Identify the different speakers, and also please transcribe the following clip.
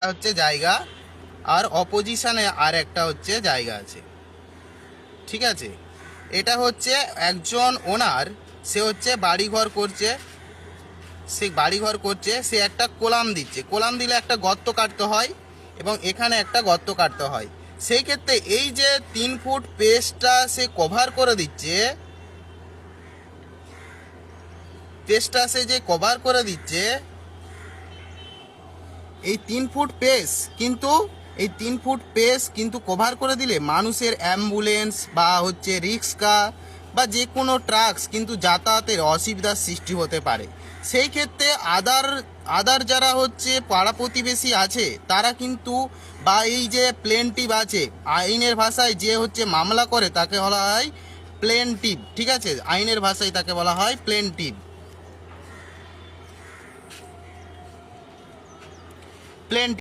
Speaker 1: হচ্ছে জায়গা, আর অপোজিশনে আর একটা হচ্ছে জায়গা আছে, ঠিক আছে। এটা হচ্ছে একজন ওনার, সে হচ্ছে বাড়িঘর করছে, সে একটা কোলাম দিচ্ছে, কোলাম দিলে একটা গর্ত কাটতে হয় এবং এখানে একটা গর্ত কাটতে হয়। সেই ক্ষেত্রে এই যে 3 ফুট পেজটা সে কভার করে দিচ্ছে, পেজটা সে যে কভার করে দিচ্ছে, এই 3 ফুট পেজ কিন্তু, এই 3 ফুট পেজ কিন্তু কভার করে দিলে মানুষের অ্যাম্বুলেন্স বা হচ্ছে রিক্সা বা যে কোনো ট্রাক্স কিন্তু যাতায়াতের অসুবিধার সৃষ্টি হতে পারে। সেই ক্ষেত্রে আদার যারা হচ্ছে পাড়া প্রতিবেশী আছে তারা কিন্তু, বা এই যে প্লেনটিভ আছে, আইনের ভাষায় যে হচ্ছে মামলা করে তাকে বলা হয় প্লেনটিভ, ঠিক আছে, আইনের ভাষায় তাকে বলা হয় প্লেনটিভ। প্লেন